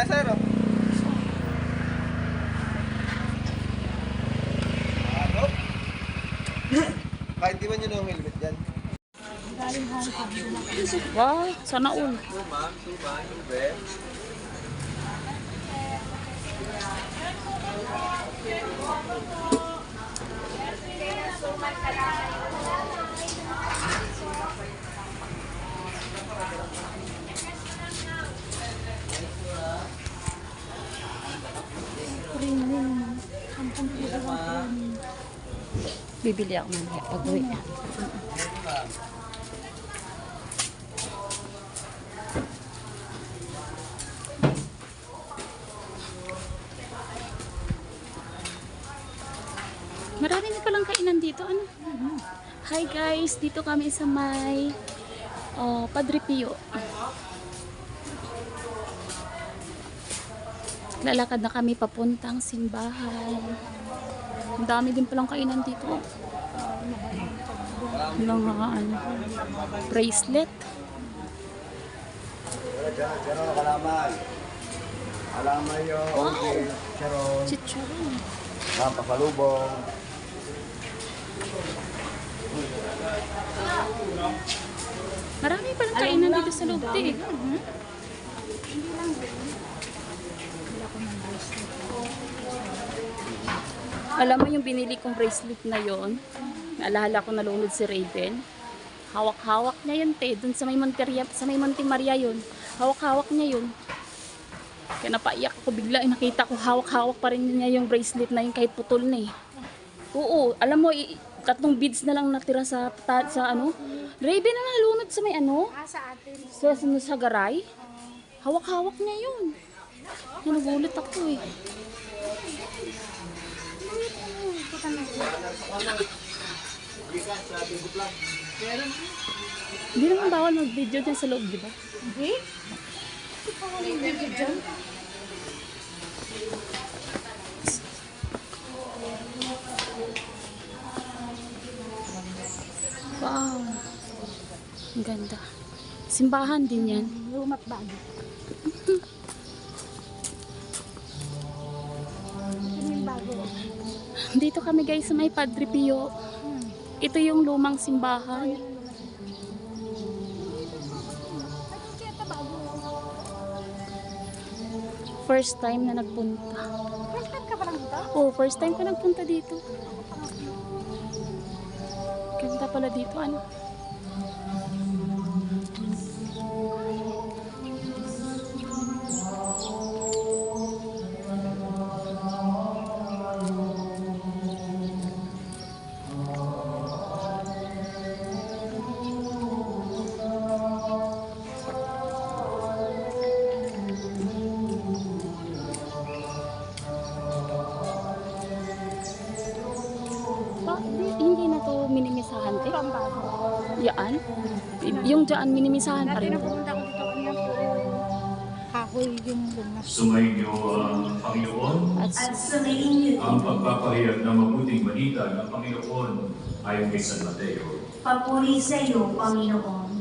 Wala sir, oh. Ano? Kahit di ba nyo ng helmet dyan? Wow, sana all. Ma'am, suman, ube. Bibili ako mamaya pag-uwi. Marami na palang kainan dito. Ano? Hi guys, dito kami sa may Padre Pio. Lalakad na kami papuntang simbahan. Ang dami din palang kainan dito. Ng bracelet. Kalaman. Kalaman yung Wow! Chicharon. pasalubong. Marami palang kainan dito sa loob eh. Alam mo yung binili kong bracelet na yon, naalala ko nalunod si Raven. Hawak-hawak niya yun te, dun sa may Monte Maria yun. Hawak-hawak niya yun. Kaya napaiyak ako bigla, nakita ko hawak-hawak pa rin niya yung bracelet na yun kahit putol na eh. Oo, alam mo, 3 beads na lang natira sa ano. Raven na nalunod sa may ano, sa garay. Hawak-hawak niya yun. Nagulat ako eh. Hindi naman bawal mag-video dyan sa loob, di ba? Hindi? Hindi pa wala yung video dyan. Wow. Ang ganda. Simbahan din yan. Lumat bago. Yung bago. Dito kami guys sa may Padre Pio. Ito yung lumang simbahan. First time na nagpunta. First time ka pa lang dito? Oh, first time ko nagpunta dito. Ganda pala dito, ano? Hindi na to minimisahan, te? Pambago. Yaan? Yung dyan, minimisahan pa Dati rin. napupunta ko dito kanina po. Kahoy yung lunas. Sumainyo ang Panginoon At ang pagpapahayag ng mabuting balita ng Panginoon ayon kay San Mateo. Papuri sa iyo, Panginoon.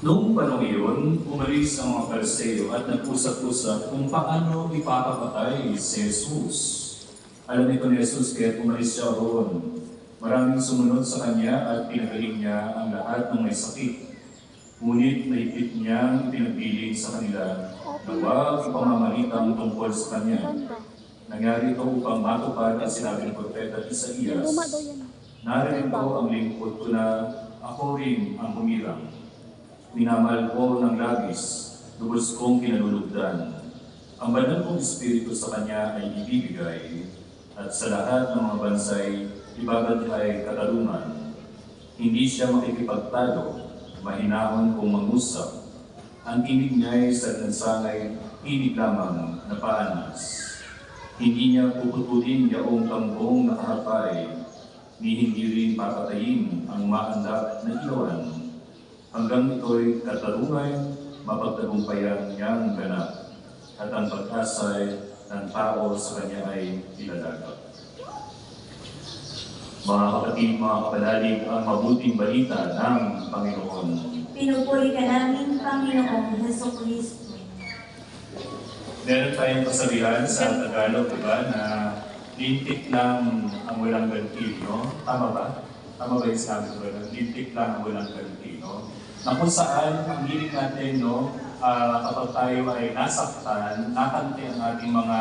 Noong panahon iyon, umalis ang mga Pariseo at nag-usap-usap kung paano ipapapatay si Jesus. Alam nito ni Jesus kaya umalis siya roon. Maraming sumunod sa kanya at pinagaling niya ang lahat ng may sakit. Ngunit naipit niyang pinagbiling sa kanila na huwag ipamamalitang tungkol sa kanya. Nangyari ito upang matupad ang sinabi ng propeta Isaías. Narito ang lingkod ko na ako rin ang humirang. Minamahal ko ng labis, lubos kong kinalulugdan. Ang banal kong espiritu sa kanya ay ibibigay, at sa lahat ng mga bansay, ibabagay katarungan. Hindi siya makikipagtalo, mahinahon kung mangusap. Ang tinig niya ay sa lansangay, tinig lamang na paanas. Hindi niya puputulin yaong tanggong nakahapay, ni hindi rin papatayin ang maandak na ilawan. Hanggang ito'y katarungan, mapagtagumpayan niyang ganap, at ang pag-asay ng tao sa kanya ay ilalagak. Mga kapatid, mga kapanalig, ang mabuting balita ng Panginoon. Pinupuri ka namin, Panginoong Hesus Kristo. Meron tayong kasabihan sa Tagalog, di ba, na lintik lang ang walang ganti, no? Tama ba? Tama ba yung sabi ko? Lintik lang ang walang ganti, no? Na kung saan, ang hilig natin, no, kapag tayo ay nasaktan, nakanti ang ating mga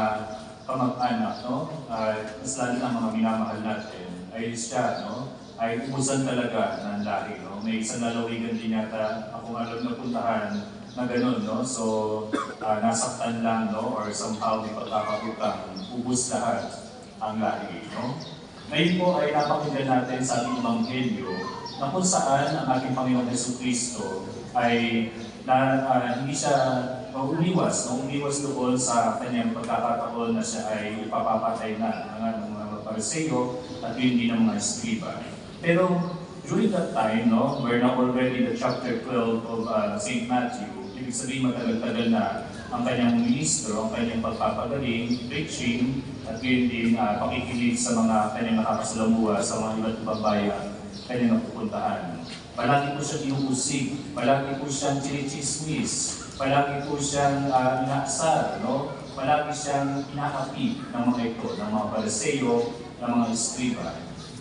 kamag-anak, no? Mas lalo ng mga minamahal natin, ay siya, no? Ay ubusan talaga ng lahi, no? May isang lalawigan din yata akong alam na puntahan na gano'n, no? So, nasaktan lang, no? Or somehow may pagkakabutang, ubus lahat ang lahi, no? Ngayon po ay napakinggan natin sa ating Ebanghelyo na kung saan ang ating Panginoon Jesucristo ay hindi siya umiwas doon sa kanyang pagkakataon na siya ay ipapapatay na ng mga Pariseo at yun din ng mga Eskriba. Pero during that time, no, we're now already the chapter 12 of St. Matthew. Ibig sabihin matagal-tagal na ang kanyang ministro, ang kanyang pagpapagaling, preaching, at yun din pakikinig sa mga kanyang nakakasalamuha sa mga iba't ibang bayan kanyang napupuntahan. Palagi po siya inuusig, palagi po siyang chinichismis, palagi po siyang inaasar, no? Palagi siyang inaapi ng mga ito, ng mga Pariseo, ng mga Eskriba.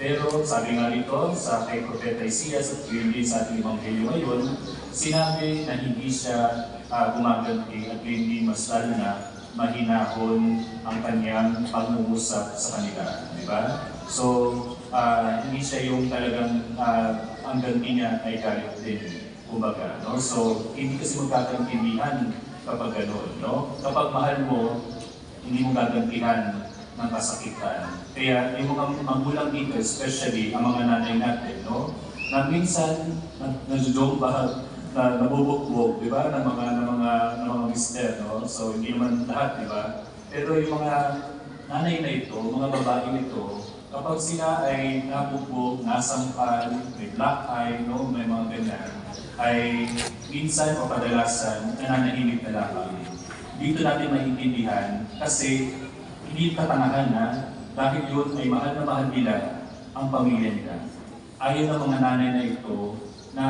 Pero sabi nga rito sa kay Propeta Isias at yun din sa ating Ebanghelyo ngayon, sinabi na hindi siya gumaganti at yun din mas lalo na mahinahon ang kanyang pag-uusap sa kanila. Di ba? So, hindi siya yung talagang ang ganti niya ay galit din, kumbaga, no? So, hindi kasi magkakaintindihan kapag gano'n, no? Kapag mahal mo, hindi mo gagantihan ng kasakitan. Kaya yung mga magulang dito, especially ang mga nanay natin, no? Na minsan, nag-joke ba, na nabubukwog, di ba? Ng mga mister, no? So, hindi naman lahat, di ba? Pero yung mga nanay na ito, mga babae nito, kapag sila ay nabugbog, nasampal, may black eye, no, may mga ganyan, ay minsan o kadalasan nananahimik na lamang. Dito natin maintindihan kasi hindi katangahan na dahil yun ay mahal na mahal nila ang pamilya nila. Ayaw ng mga nanay na ito na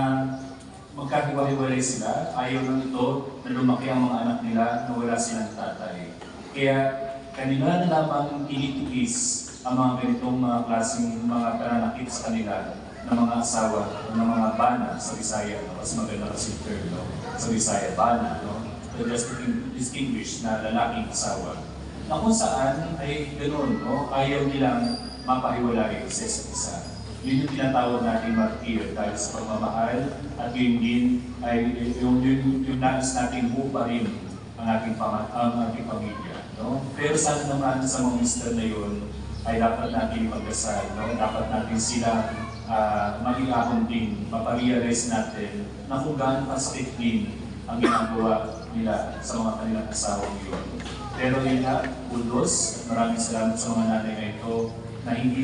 magkahiwa-hiwalay sila, ayaw ng ito na lumaki ang mga anak nila na wala silang tatay. Kaya kanila na lamang tinitiis ang mga ganitong mga klaseng mga pananakit sa kanila ng mga asawa o ng mga bana sa Bisaya, no? Kasi maganda kasi term, no? Sa Bisaya, bana, no? Just distinguished na lalaking asawa. Na kung saan ay ganoon, no? Ayaw nilang mapahiwalay sa isa't isa. Yun yung tinatawag natin martir dahil sa pagmamahal at yun din ay yung nais natin buo pa rin ang ating pamilya, no? Pero sana naman sa mga mister na yun, ay dapat natin magdasal, no? Dapat natin sila mag-iahon din, maparealize natin na kung gaano kasakit din ang ginagawa nila sa mga kanilang asawang yun. Pero yun na, kudos, maraming salamat sa mga nanay na ito na hindi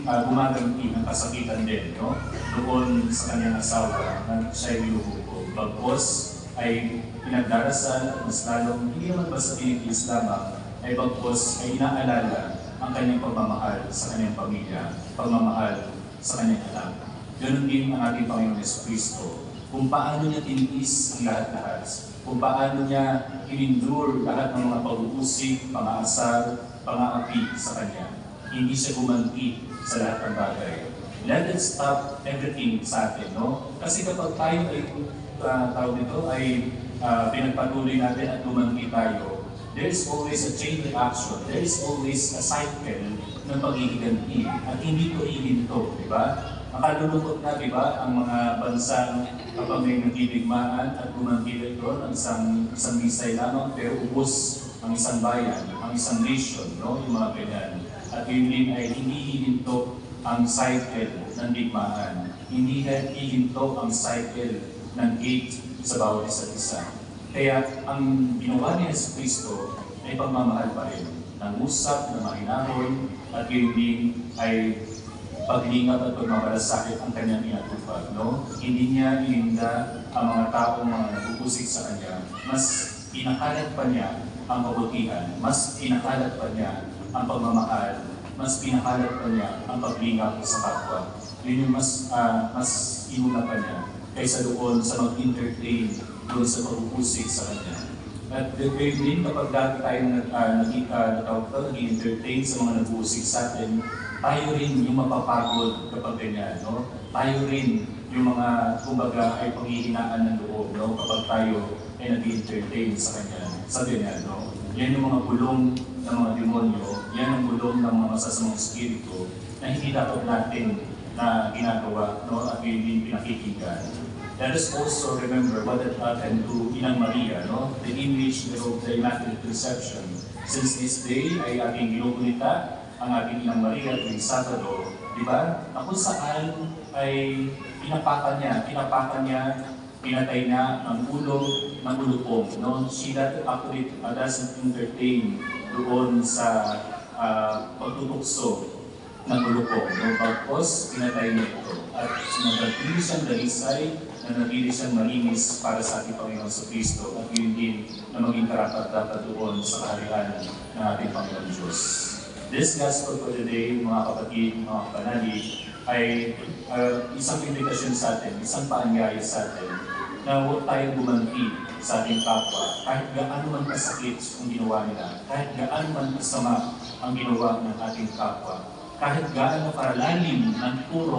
gumaganti ng kasakitan din, no? Doon sa kanyang asawa na siya'y binubuko. Bagkos ay pinagdarasal, mas lalong hindi naman basta tinitiis lamang, ay bagkos ay inaalala ang kanyang pagmamahal sa kanyang pamilya, pagmamahal sa kanyang anak. Ganun din ang ating Panginoon Jesucristo. Kung paano niya tiniis ang lahat-lahat, kung paano niya in-endure lahat ng mga pag-uusig, pang-aasar, pang-aapi sa kanya. Hindi siya gumanti sa lahat ng bagay. Let it stop everything sa atin, no? Kasi kapag tayo ay tawag nito ay pinagpatuloy natin at gumanti tayo, there is always a chain reaction. There is always a cycle ng paghihiganti at hindi ko ihinto, di ba? Nakalulungkot na, di ba, ang mga bansang kapag may nagdidigmaan at gumanti ito ng isang misay lamang, pero ubos ang isang bayan, ang isang nation, no? Yung mga ganyan. At yun din ay hindi hihinto ang cycle ng digmaan. Hindi hihinto ang cycle ng hate sa bawat isa't isa. Kaya ang ginawa ni Jesucristo ay pagmamahal pa rin. Nangusap na mahinahon at yun din ay paglingap at pagmamalasakit ang kanyang inatupag. No? Hindi niya ininda ang mga taong mga nagpupusik sa kanya. Mas pinakalat pa niya ang kabutihan. Mas pinakalat pa niya ang pagmamahal. Mas pinakalat pa niya ang paglingap sa kapwa. Yun yung mas inuna pa niya kaysa doon sa mag-entertain doon sa pag-upusik sa kanya. At gayun din kapag dati tayo nag-entertain sa mga nag-uusig sa atin, tayo rin yung mapapagod kapag ganyan, no? Tayo rin yung mga, kumbaga, ay panghihinaan ng loob, no? Kapag tayo ay nag-entertain sa kanya, sa ganyan, no? Yan yung mga bulong ng mga demonyo, yan ang bulong ng mga masasamang espiritu na hindi dapat natin na ginagawa, no? At hindi pinakikinggan. Let us also remember what had happened to Inang Maria, no? The image of the Immaculate Conception. Since this day ay ating ginugunita ang ating Inang Maria tuwing Sabado, di ba? Na kung saan ay pinapakan niya, pinatay niya ang ulo ng ulupong, no? She actually doesn't entertain doon sa pagtutukso ng ulupong, no? Tapos pinatay niya ito. At nagpili siyang dalisay, na nagpili siyang malinis para sa ating Panginoon sa Kristo at yun din na maging karapat-dapat doon sa kaharian ng ating Panginoon Diyos. This Gospel for today, mga kapatid, mga kapanalig, ay isang invitation sa atin, isang paanyaya sa atin na huwag tayong bumanti sa ating kapwa kahit gaano man kasakit ang ginawa nila, kahit gaano man kasama ang ginawa ng ating kapwa, kahit gaano karalalim ang turo